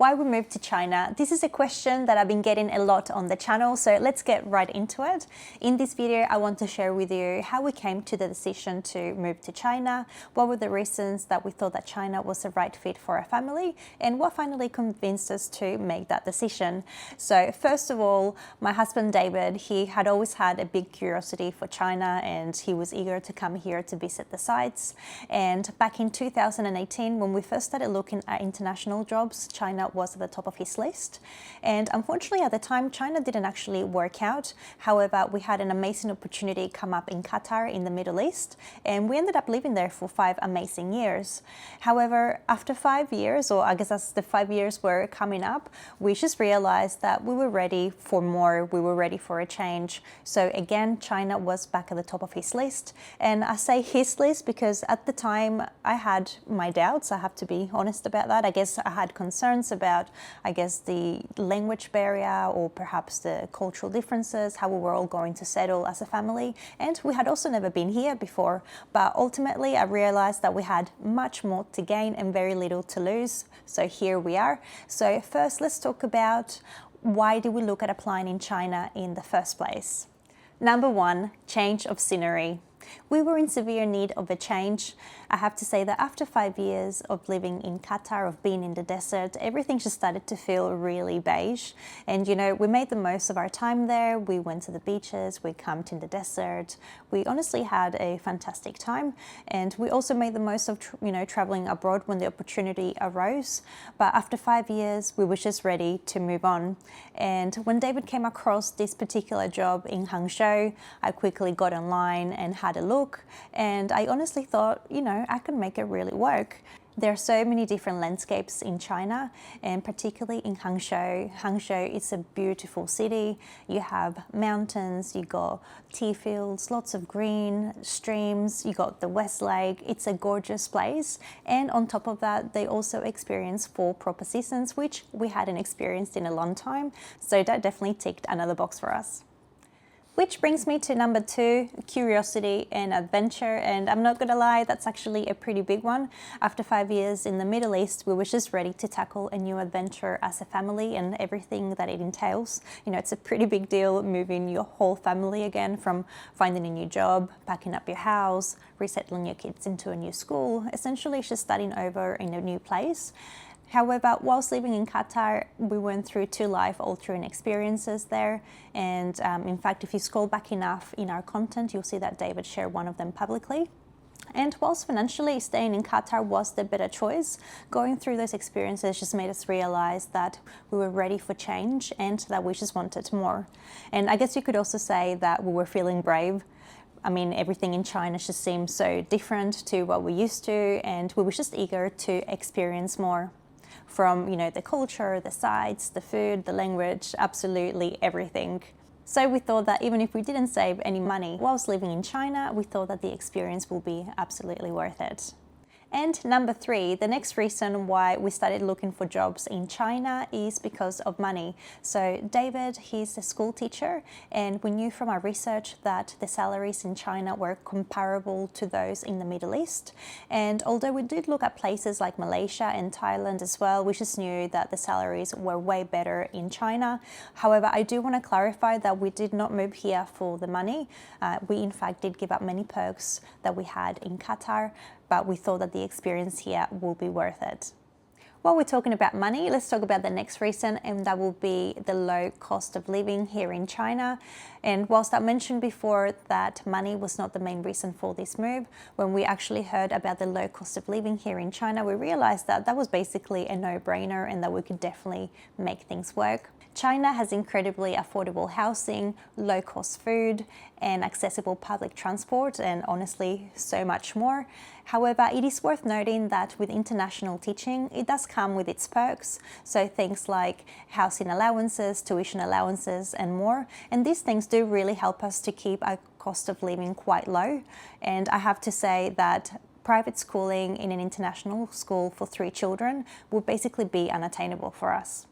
why we moved to China. This is a question that I've been getting a lot on the channel, so let's get right into it. In this video, I want to share with you how we came to the decision to move to China, what were the reasons that we thought that China was the right fit for our family, and what finally convinced us to make that decision. So first of all, my husband David, he had always had a big curiosity for China, and he was eager to come here to visit the sites. And back in 2018, when we first started looking at international jobs, China was at the top of his list. And unfortunately, at the time, China didn't actually work out. However, we had an amazing opportunity come up in Qatar in the Middle East, and we ended up living there for 5 amazing years. However, after 5 years, or I guess as the 5 years were coming up, we just realized that we were ready for more, we were ready for a change. So again, China was back at the top of his list. And I say his list because at the time I had my doubts, I have to be honest about that. I guess I had concerns about, the language barrier or perhaps the cultural differences, how we were all going to settle as a family. And we had also never been here before. But ultimately, I realized that we had much more to gain and very little to lose. So here we are. So first, let's talk about why did we look at applying in China in the first place? Number one, change of scenery. We were in severe need of a change. I have to say that after 5 years of living in Qatar, of being in the desert, everything just started to feel really beige. And we made the most of our time there. We went to the beaches, we camped in the desert. We honestly had a fantastic time. And we also made the most of, traveling abroad when the opportunity arose. But after 5 years, we were just ready to move on. And when David came across this particular job in Hangzhou, I quickly got online and had a look, and I honestly thought, I could make it really work. There are so many different landscapes in China, and particularly in Hangzhou. Hangzhou is a beautiful city. You have mountains, you got tea fields, lots of green, streams, you got the West Lake. It's a gorgeous place. And on top of that, they also experience 4 proper seasons, which we hadn't experienced in a long time. So that definitely ticked another box for us. Which brings me to number 2, curiosity and adventure. And I'm not gonna lie, that's actually a pretty big one. After 5 years in the Middle East, we were just ready to tackle a new adventure as a family and everything that it entails. It's a pretty big deal moving your whole family again, from finding a new job, packing up your house, resettling your kids into a new school, essentially just starting over in a new place. However, whilst living in Qatar, we went through 2 life-altering experiences there. And in fact, if you scroll back enough in our content, you'll see that David shared one of them publicly. And whilst financially staying in Qatar was the better choice, going through those experiences just made us realize that we were ready for change and that we just wanted more. And I guess you could also say that we were feeling brave. Everything in China just seemed so different to what we used to, and we were just eager to experience more. From, the culture, the sights, the food, the language, absolutely everything. So we thought that even if we didn't save any money whilst living in China, we thought that the experience will be absolutely worth it. And number 3, the next reason why we started looking for jobs in China is because of money. So David, he's a school teacher, and we knew from our research that the salaries in China were comparable to those in the Middle East. And although we did look at places like Malaysia and Thailand as well, we just knew that the salaries were way better in China. However, I do want to clarify that we did not move here for the money. We in fact did give up many perks that we had in Qatar, but we thought that the experience here will be worth it. While we're talking about money, let's talk about the next reason, and that will be the low cost of living here in China. And whilst I mentioned before that money was not the main reason for this move, when we actually heard about the low cost of living here in China, we realized that that was basically a no-brainer and that we could definitely make things work. China has incredibly affordable housing, low-cost food, and accessible public transport, and honestly, so much more. However, it is worth noting that with international teaching, it does come with its perks. So things like housing allowances, tuition allowances, and more. And these things do really help us to keep our cost of living quite low. And I have to say that private schooling in an international school for 3 children would basically be unattainable for us.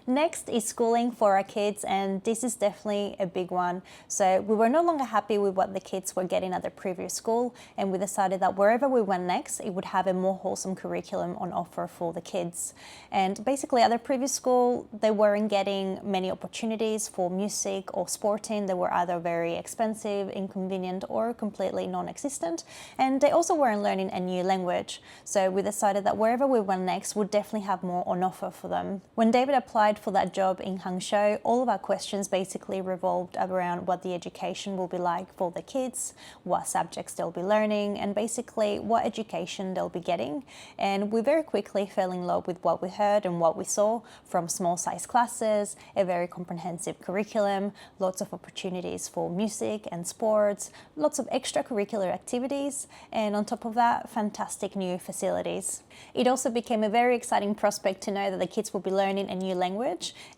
Next is schooling for our kids, and this is definitely a big one. So we were no longer happy with what the kids were getting at their previous school, and we decided that wherever we went next, it would have a more wholesome curriculum on offer for the kids. And basically at their previous school, they weren't getting many opportunities for music or sporting. They were either very expensive, inconvenient, or completely non-existent. And they also weren't learning a new language. So we decided that wherever we went next would definitely have more on offer for them. When David applied for that job in Hangzhou, all of our questions basically revolved around what the education will be like for the kids, what subjects they'll be learning, and basically what education they'll be getting. And we very quickly fell in love with what we heard and what we saw, from small size classes, a very comprehensive curriculum, lots of opportunities for music and sports, lots of extracurricular activities, and on top of that, fantastic new facilities. It also became a very exciting prospect to know that the kids will be learning a new language,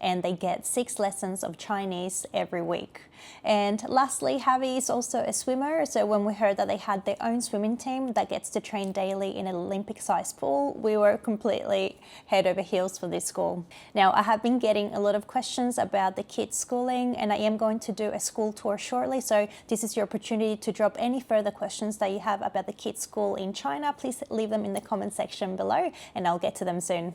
and they get 6 lessons of Chinese every week. And lastly, Javi is also a swimmer, so when we heard that they had their own swimming team that gets to train daily in an Olympic-sized pool, we were completely head over heels for this school. Now, I have been getting a lot of questions about the kids' schooling, and I am going to do a school tour shortly, so this is your opportunity to drop any further questions that you have about the kids' school in China. Please leave them in the comment section below, and I'll get to them soon.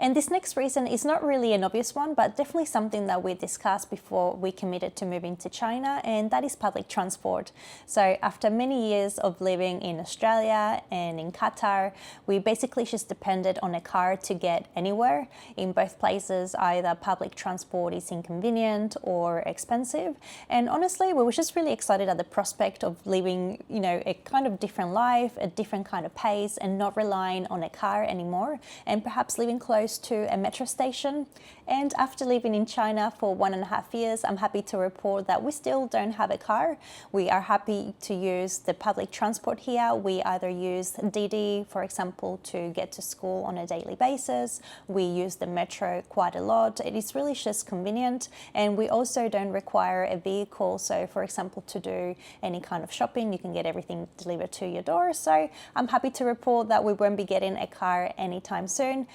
And this next reason is not really an obvious one, but definitely something that we discussed before we committed to moving to China, and that is public transport. So after many years of living in Australia and in Qatar, we basically just depended on a car to get anywhere. In both places, either public transport is inconvenient or expensive. And honestly, we were just really excited at the prospect of living, a kind of different life, a different kind of pace, and not relying on a car anymore, and perhaps living close to a metro station. And after living in China for 1.5 years, I'm happy to report that we still don't have a car. We are happy to use the public transport here. We either use Didi, for example, to get to school on a daily basis. We use the metro quite a lot. It is really just convenient, and we also don't require a vehicle. So for example, to do any kind of shopping, you can get everything delivered to your door. So I'm happy to report that we won't be getting a car anytime soon.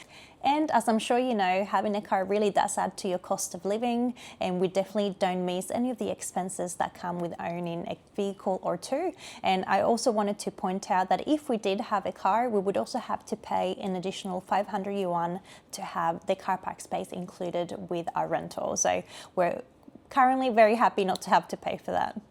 And as I'm sure you know, having a car really does add to your cost of living, and we definitely don't miss any of the expenses that come with owning a vehicle or two. And I also wanted to point out that if we did have a car, we would also have to pay an additional 500 yuan to have the car park space included with our rental. So we're currently very happy not to have to pay for that.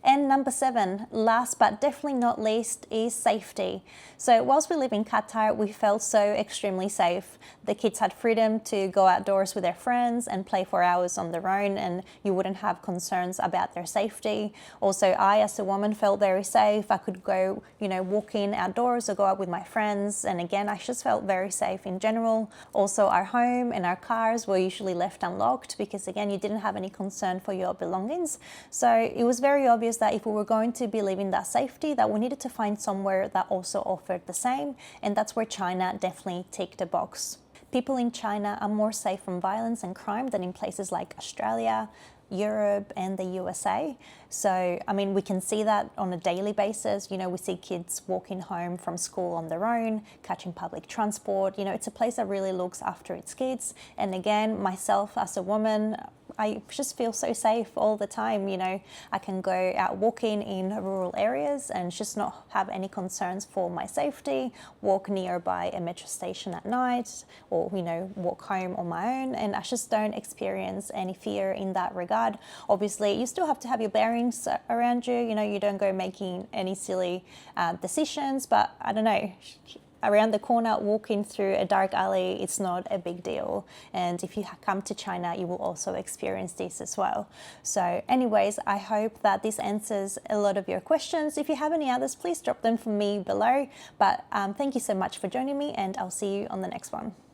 And number 7, last but definitely not least, is safety. So whilst we live in Qatar, we felt so extremely safe. The kids had freedom to go outdoors with their friends and play for hours on their own, and you wouldn't have concerns about their safety. Also, I, as a woman, felt very safe. I could go, walking outdoors or go out with my friends. And again, I just felt very safe in general. Also, our home and our cars were usually left unlocked because, again, you didn't have any concern for your belongings. So it was very obvious that if we were going to be living that safety, that we needed to find somewhere that also offered the same, and that's where China definitely ticked a box. People in China are more safe from violence and crime than in places like Australia, Europe, and the USA. So, we can see that on a daily basis. We see kids walking home from school on their own, catching public transport. It's a place that really looks after its kids. And again, myself as a woman, I just feel so safe all the time. I can go out walking in rural areas and just not have any concerns for my safety, walk nearby a metro station at night, or, walk home on my own. And I just don't experience any fear in that regard. Obviously, you still have to have your bearings around you. You don't go making any silly decisions, but I don't know. Around the corner, walking through a dark alley, it's not a big deal. And if you come to China, you will also experience this as well. So anyways, I hope that this answers a lot of your questions. If you have any others, please drop them for me below. But thank you so much for joining me, and I'll see you on the next one.